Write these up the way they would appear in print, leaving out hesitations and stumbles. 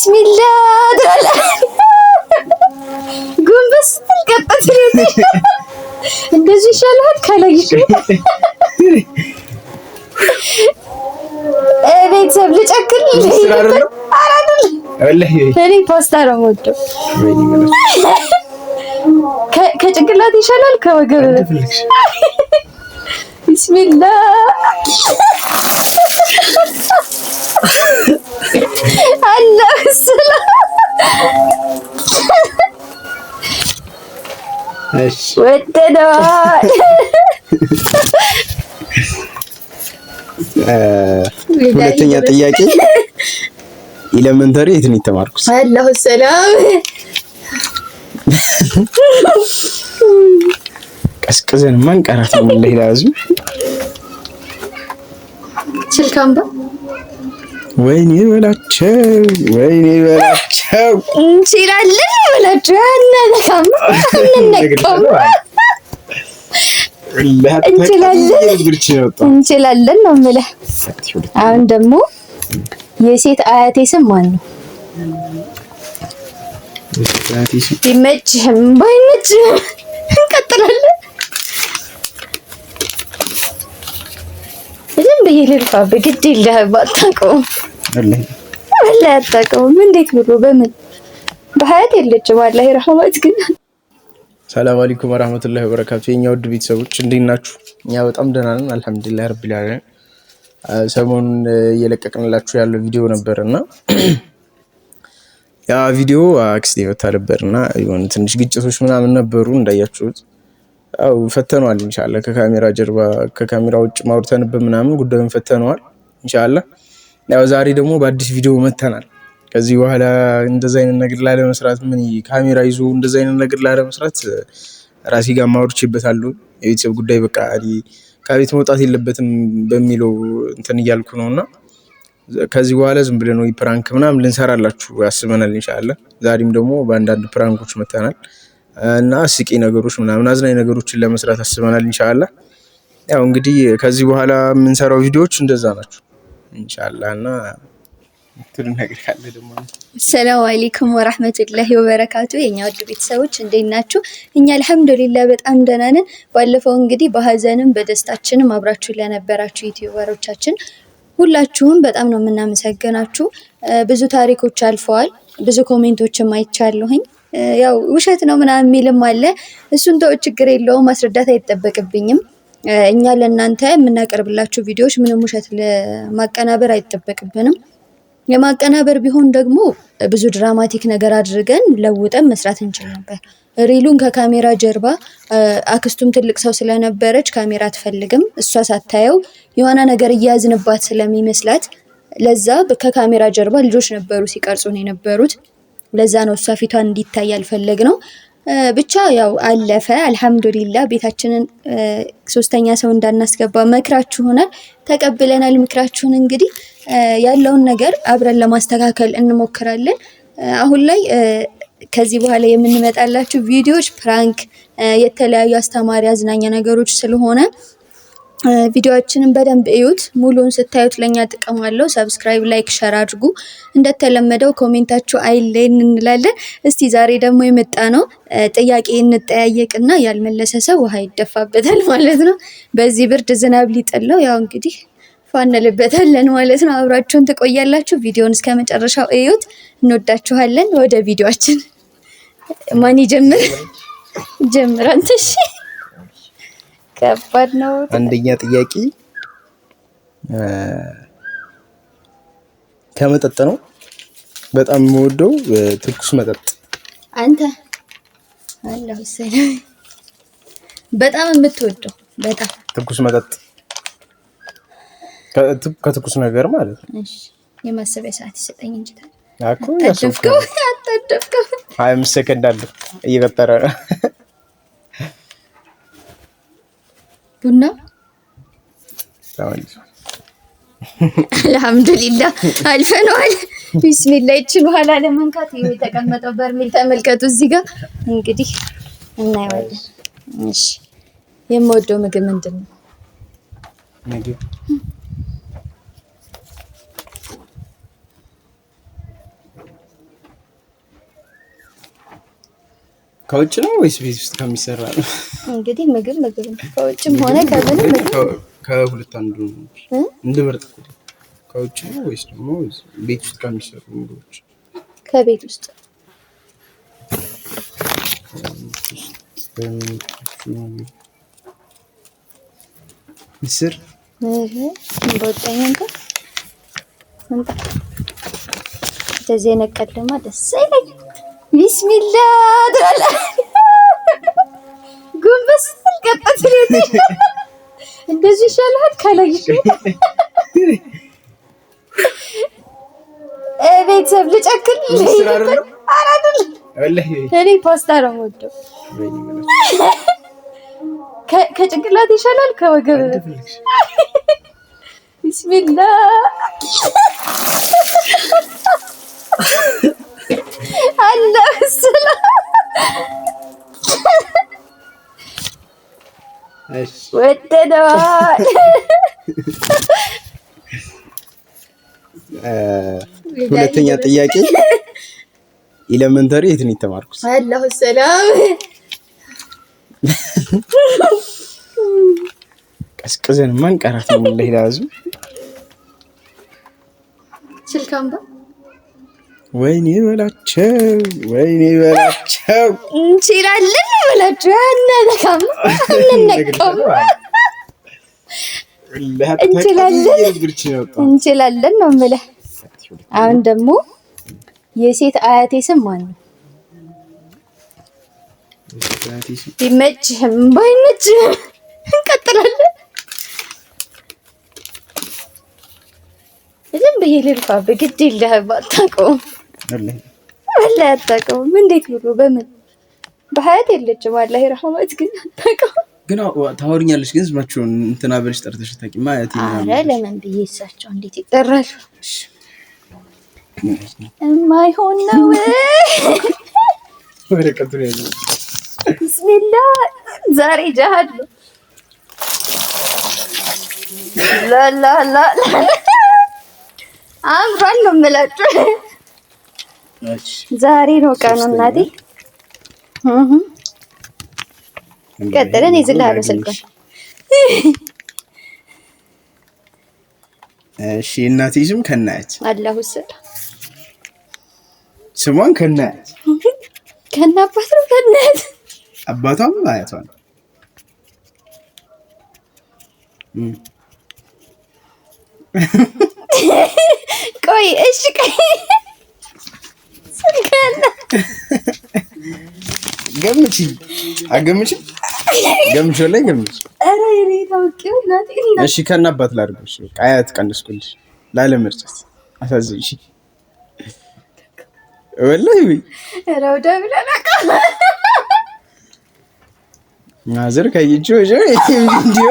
ቢስሚላህ ጎንበስ ትልቀጣት እንደዚህ ይሻላል ካላይሽ ቤተሰብ ልጨክል እኔ ፓስታ ነው የምወደው። ከጭንቅላት ይሻላል ከወገብ ቢስሚላህ አላህ ሰላም እሺ ወደደዋል። ሁለተኛ ጥያቄ ኤሌመንተሪ የት ነው የተማርኩት? አላህ ሰላም ቀስቅዘን ማን ቀራት ነው ለይ ላዙ ስልካምባ ወይኔ በላቸው እንችላለን በላቸው እንችላለን ነው የምልህ። አሁን ደግሞ የሴት አያቴ ስም ማን ነው? ይመችህም ባይመችህም እንቀጥላለን። ዝም ብዬ ልልፋ በግድ የለህም አታውቀውም። ወላሂ አታውቀውም። እንዴት ብሎ በምን በሀያት የለችም አላህ ይርሐማት። ግን ሰላም አለይኩም ወራህመቱላሂ ወበረካቱ። የኛ ውድ ቤተሰቦች እንዴት ናችሁ? እኛ በጣም ደህና ነን አልሐምዱሊላህ ረቢል ዓለሚን። ሰሞኑን እየለቀቅንላችሁ ያለው ቪዲዮ ነበርና ያ ቪዲዮ አክስቴ መታ ነበርና የሆነ ትንሽ ግጭቶች ምናምን ነበሩ እንዳያችሁት። አው ፈተነዋል ኢንሻአላህ። ከካሜራ ጀርባ ከካሜራ ውጭ ማውርተንበት ምናምን ጉዳዩን ፈተነዋል ኢንሻአላህ። ያው ዛሬ ደግሞ በአዲስ ቪዲዮ መተናል። ከዚህ በኋላ እንደዛ አይነት ነገር ላለመስራት ምን ካሜራ ይዞ እንደዛ አይነት ነገር ላለመስራት ራሴ ጋር ማውርቼበታለሁ። የቤተሰብ ጉዳይ በቃ ከቤት መውጣት የለበትም በሚለው እንትን እያልኩ ነውና ከዚህ በኋላ ዝም ብለን ነው ፕራንክ ምናምን ልንሰራላችሁ ያስበናል ኢንሻአላህ። ዛሬም ደግሞ በአንዳንድ ፕራንኮች መተናል እና አስቂ ነገሮች ምናምን አዝናኝ ነገሮችን ለመስራት አስበናል ኢንሻአላህ። ያው እንግዲህ ከዚህ በኋላ የምንሰራው ቪዲዮዎች እንደዛ ናቸው ኢንሻአላህ። እና ትሉ ነገር ካለ ደግሞ ሰላም አለይኩም ወራህመቱላሂ ወበረካቱ። የኛ ውድ ቤተሰቦች እንዴት ናችሁ? እኛ አልሐምዱሊላህ በጣም ደህና ነን። ባለፈው እንግዲህ በሀዘንም በደስታችንም አብራችሁ ለነበራችሁ ዩቲዩበሮቻችን ሁላችሁም በጣም ነው የምናመሰግናችሁ። ብዙ ታሪኮች አልፈዋል። ብዙ ኮሜንቶችም አይቻለሁኝ። ያው ውሸት ነው ምናምን የሚልም አለ። እሱን ተው ችግር የለውም ማስረዳት አይጠበቅብኝም። እኛ ለእናንተ የምናቀርብላችሁ ቪዲዮዎች ምንም ውሸት ለማቀናበር አይጠበቅብንም። የማቀናበር ቢሆን ደግሞ ብዙ ድራማቲክ ነገር አድርገን ለውጠን መስራት እንችል ነበር። ሪሉን ከካሜራ ጀርባ አክስቱም ትልቅ ሰው ስለነበረች ካሜራ አትፈልግም። እሷ ሳታየው የሆነ ነገር እያዝንባት ስለሚመስላት ለዛ ከካሜራ ጀርባ ልጆች ነበሩ ሲቀርጹ ነው የነበሩት። ለዛ ነው እሷ ፊቷን እንዲታይ ያልፈለግነው። ብቻ ያው አለፈ አልሐምዱሊላህ። ቤታችንን ሶስተኛ ሰው እንዳናስገባ መክራችሁናል፣ ተቀብለናል ምክራችሁን። እንግዲህ ያለውን ነገር አብረን ለማስተካከል እንሞክራለን። አሁን ላይ ከዚህ በኋላ የምንመጣላችሁ ቪዲዮዎች ፕራንክ፣ የተለያዩ አስተማሪ አዝናኛ ነገሮች ስለሆነ ቪዲዮአችንን በደንብ እዩት። ሙሉውን ስታዩት ለኛ ጥቅም አለው። ሰብስክራይብ፣ ላይክ፣ ሼር አድርጉ። እንደተለመደው ኮሜንታችሁ አይለይን እንላለን። እስቲ ዛሬ ደግሞ የመጣ ነው ጥያቄ እንጠያየቅና ያልመለሰ ሰው ውሃ ይደፋበታል ማለት ነው። በዚህ ብርድ ዝናብ ሊጥለው ያው እንግዲህ ፋንልበታለን ማለት ነው። አብራችሁን ትቆያላችሁ። ቪዲዮውን እስከመጨረሻው እዩት። እንወዳችኋለን። ወደ ቪዲዮአችን ማን ይጀምር? ጀምር አንተ። እሺ ከባድ ነው። አንደኛ ጥያቄ ከመጠጥ ነው። በጣም የምወደው ትኩስ መጠጥ። አንተ አላህ ሰላም። በጣም የምትወደው በጣም ትኩስ መጠጥ ከትኩስ ነገር ማለት ነው። እሺ የማሰቢያ ሰዓት ይሰጠኝ እንጂ አኮ ያሰብከው አጣደፍከው 25 ሰከንድ አለ እየቀጠረ ነው። ቡና አልሐምዱሊላህ አልፈነዋል። ቢስሚላህ ይችን በኋላ ለመንካት የተቀመጠው በርሜል ተመልከቱ። እዚህ ጋር እንግዲህ እናየዋለን። እሺ የምወደው ምግብ ምንድን ነው? ምግብ ከውጭ ነው ወይስ ቤት ውስጥ ከሚሰራ ነው? እንግዲህ ምግብ ነው። ከውጭም ሆነ ከምንም ምግብ ከሁለት አንዱ ነው እንድመርጥ። ከውጭ ነው ወይስ ደግሞ ቤት ውስጥ ከሚሰሩ ምግቦች? ከቤት ውስጥ ምስር በወጣኝ እንኳን እንደዚህ ነቀልማ ደስ አይለኝ። ቢስሚላ ትላላ ጉንበስ ልቀጣት ለዚህ እንደዚህ ይሻላል ካላይሽ ቤተሰብ ልጨክል አራድል እኔ ፓስታ ነው የምወደው። ከጭንቅላት ይሻላል ከወገብ። ቢስሚላ አላህ ሰላም ወደደዋል። ሁለተኛ ጥያቄ ኤሌመንተሪ የት ነው የተማርኩት? አላህ ሰላም ቀስቅዘን ማን ቀራት ነው ለይላዙ ስልካምባ ወይኔ በላቸው እንችላለን በላቸው ያነካም እንችላለን ነው የምልህ። አሁን ደግሞ የሴት አያቴ ስም ማን ነው? ቢመችህም ባይመችህም እንቀጥላለን። ዝም ብዬ ልልፋ በግድ የለህም። አታውቀውም ወላሂ አታውቀውም። እንዴት ብሎ በምን በሀያት የለችም አላህ ይርሐማት። ግን አታውቀውም። ግን ታወሪኛለሽ ግን ስማቸውን እንትና ብለሽ ጠርተሽ ታውቂማ? አያቴ ኧረ ለምን ብዬ እሳቸው እንዴት ይጠራሉ? የማይሆን ነው። ወረቀቱ ያዘ። ቢስሚላ ዛሬ ጃሃድ ነው። ላላላ አምሯል ነው የምላችሁ። ዛሬ ነው ቀኑ እናቴ። ቀጥለን ይዝልሃለሁ ስልኩን። እሺ እናቴ ስም ከናያት አላሁ ሰላም ስሟን ከናያት ከናባት ነው ከናያት አባቷም አያቷ ነው። ቆይ እሺ ቆይ ስልከና ገምቺ አገምቺ ገምቾ ላይ ገምቺ። አረ የኔ ታውቂው እናቴ። እሺ ከናባት ላድርግሽ። አያት ቀንስኩልሽ ላለመርጨት አሳዝንሽ ወላሂ ረውዳ ብለናካ ናዘር ከይጆ ቪዲዮ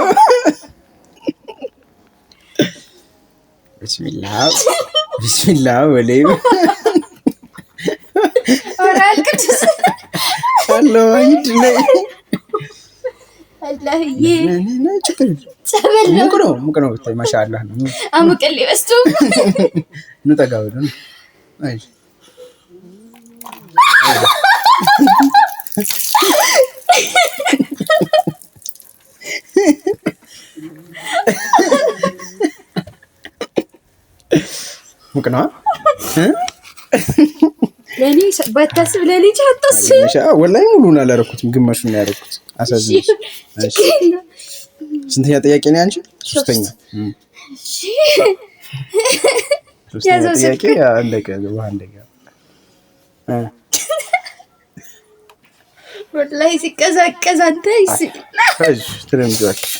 ቢስሚላህ ወለይ ኦራል ቅዱስ አላህይድ ላይ አላህዬ ሙቅ ነው ብታይ ማሻአላህ ነው። አሙቅል ይወስቱ እንጠጋው ነው። አይ ሙቅ ነው ለኔ ባታስብ ለኔ አታስብ። ወላሂ ሙሉን አላረኩትም፣ ግማሹን ነው ያረኩት። አሳዝንሽ። እሺ ስንተኛ ጥያቄ ነው አንቺ? ሶስተኛ። እሺ ሶስተኛ ጥያቄ አለቀ። ወንደጋ ወላሂ ሲቀዛቀዝ አንተ እሺ ትለምጂዋለሽ።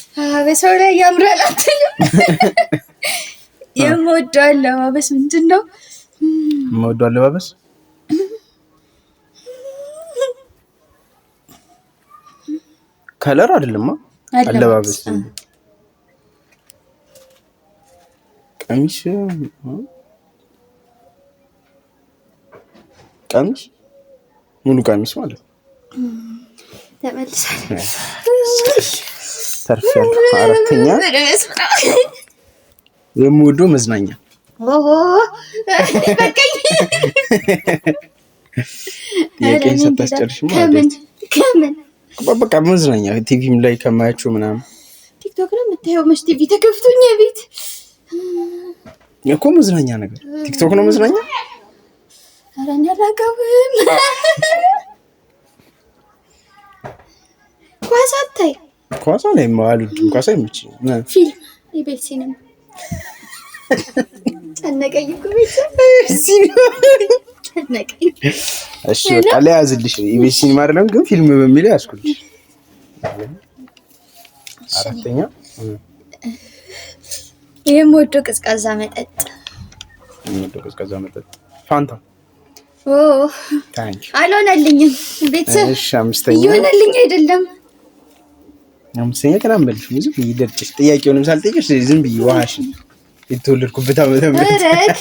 በሰው ላይ ያምራል አትልም? የምወደው አለባበስ ምንድን ነው? የምወደው አለባበስ ከለር አይደለም አለባበስ ቀሚስ ሙሉ ቀሚስ ማለት ተመልሳለሁ። ተርፊያለሁ። አራተኛ የምወደው መዝናኛ በቃኝ። ጥያቄን ሳታስጨርሽ ማለት ከምን በቃ መዝናኛ ቲቪም ላይ ከማያቸው ምናምን ቲክቶክ ነው የምታየው? መች ቲቪ ተከፍቶኛ ቤት እኮ መዝናኛ ነገር ቲክቶክ ነው መዝናኛ። ኧረ እንዳላቀውም ኳስ አታይ ኳስ ነው የማልወድም። ኳስ አይመችኝም። ፊልም ኢቢኤስ ሲኒማ ጨነቀኝ እኮ ቤት ጨነቀኝ። እሺ በቃ ለያዝልሽ ኢቢኤስ ሲኒማ አይደለም ግን ፊልም በሚል ያስኩልሽ። አራተኛ የምወደው ቀዝቃዛ መጠጥ ፋንታ። ኦ ታንኪ አልሆነልኝም ቤተሰብ። እሺ አምስተኛ ይሆነልኝ አይደለም። አምስተኛ ከናምበልሽ ዝም ብዬ ደርጭሽ ጥያቄውንም ሳልጠይቅሽ ዝም ብዬ ዋሽ የተወለድኩበት ዓመተ ምህረት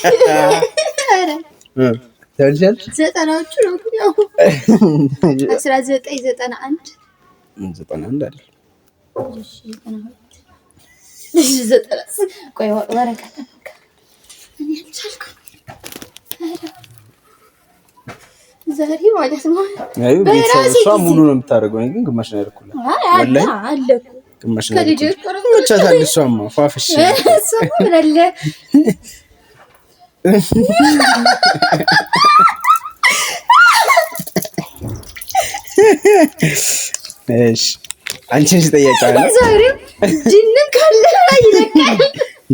ታልሻል ዘጠናዎቹ ነው ያው 1991 አይደል? እሺ 90 ቆይ ወረቀት እኔ ቻልኩ ዛሬ ማለት ነው። አይ ቤተሰብ ሙሉ ነው የምታደርገው። ግን ግማሽ ነው ያደርኩልህ። ወላሂ አለኩ ግማሽ ነው መቻታል። እሷማ ፋፍሽ እሷማ ምን አለ እሺ አንቺን ስጠይቅ አለ ዛሬ ጅንን ካለ ይለካል።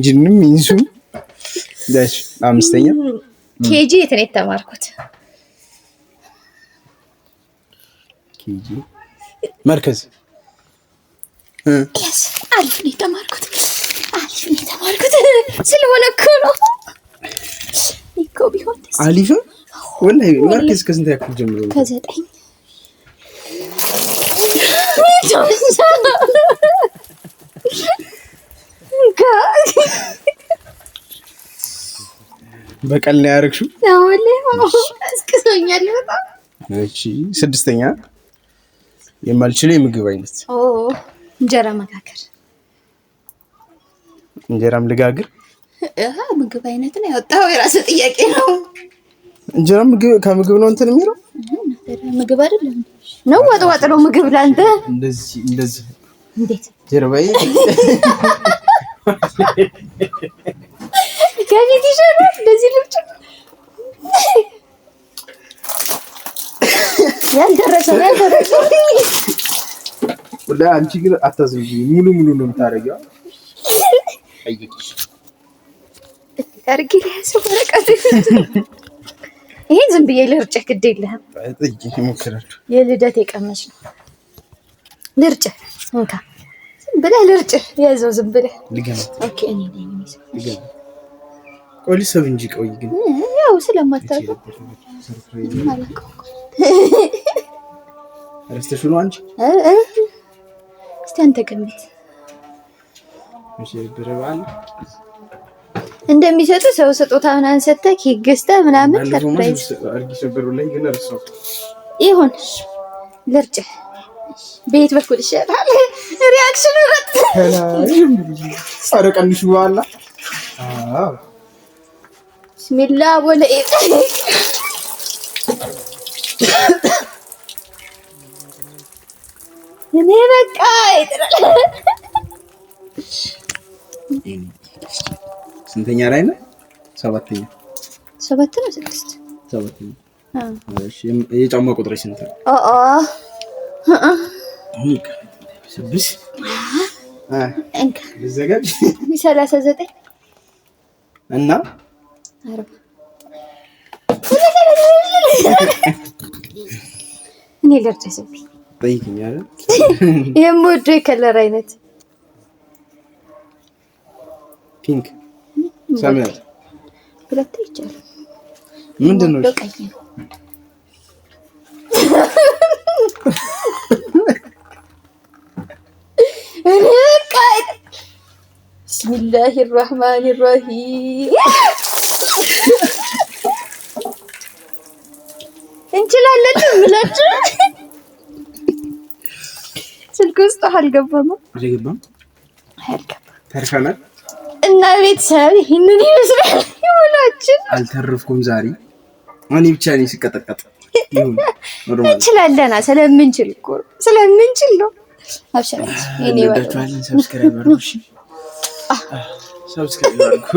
ጅንም ይንሱም ዳሽ አምስተኛ ኬጂ የት ነው የተማርኩት? ኬጂ መርከዝ ያስ አሪፍ ነው የተማርኩት። ስለሆነ እኮ ነው እኮ ቢሆን አሊፍ ወላሂ መርከዝ ከስንት ያክል ጀምሮ ነው? ከዘጠኝ በቀል ነው ያደረግሽው? አስቅሶኛል በጣም። እሺ ስድስተኛ የማልችለው የምግብ አይነት እንጀራ መጋገር። እንጀራም ልጋግር? ምግብ አይነት ነው ያወጣው። የራስህ ጥያቄ ነው። እንጀራ ከምግብ ነው እንትን የሚለው ምግብ አይደለም ነው ወጥ ነው ምግብ ላንተ። እንደዚህ እንዴት ጀርባዬ ከቤት ይሻላል እንደዚህ ልብጭ ያልደረሰ ወላ አንቺ ግን አታዝኝ። ሙሉ ነው የምታረጊው። አይግሽ ታርጊ ለሰው ወረቀት ይሄ ዝም ብዬ ልርጭህ ግድ የለህም። ጥቂ ሞክራለሁ። የልደት የቀመች ነው ልርጭህ እንካ ዝም ብለህ ልርጭህ ያዘው ዝም ብለህ ልገምት። ኦኬ እኔ ነኝ ልገምት። ቆይ ልሰብ እንጂ ቆይ ግን ያው ስለማታውቀው ማለት ነው። ረስተሽ ነው አንቺ እስቲ አንተ ገምት። እሺ ብረባል እንደሚሰጡ ሰው ስጦታ ምናምን ሰጥተህ ኬክ ገዝተህ ምናምን ሰርፕራይዝ አርጊ ሰበሩ ላይ ግን ረሳው ይሁን ልርጭህ ቤት በኩል ይሻላል። ሪአክሽን ወጥ አረቀንሽ በኋላ ቢስሚላህ ወለኢት እኔ በቃ ይጥራል። ስንተኛ ላይ ነው? ሰባተኛ ነው ስድስት ሰባተኛ። እሺ የጫማ ቁጥርሽ ስንት ነው? ስድስት እንካ ልዘጋጅ 39 እና 40 እኔ ልርጨስብኝ ጠይቅኝ አይደል? የምወደው የከለር አይነት ፒንክ ሰማያዊ ሁለት ይቻላል። ምንድን ነው? ቀይ ነው። ቢስሚላሂ ራህማኒ ራሂም እንችላለን ብላችሁ ስልክ ውስጥ አልገባም አልገባም ተርፈናል እና ቤተሰብ ይህንን ይመስላል። ሁላችን አልተረፍኩም ዛሬ እኔ ብቻ ነኝ ስቀጠቀጥ እንችላለና ስለምንችል እኮ ስለምንችል ነው። አብሽራች የኔ ወዳችኋለን። ሰብስክራይብ አድርጉ። ሰብስክራይብ አድርጉ።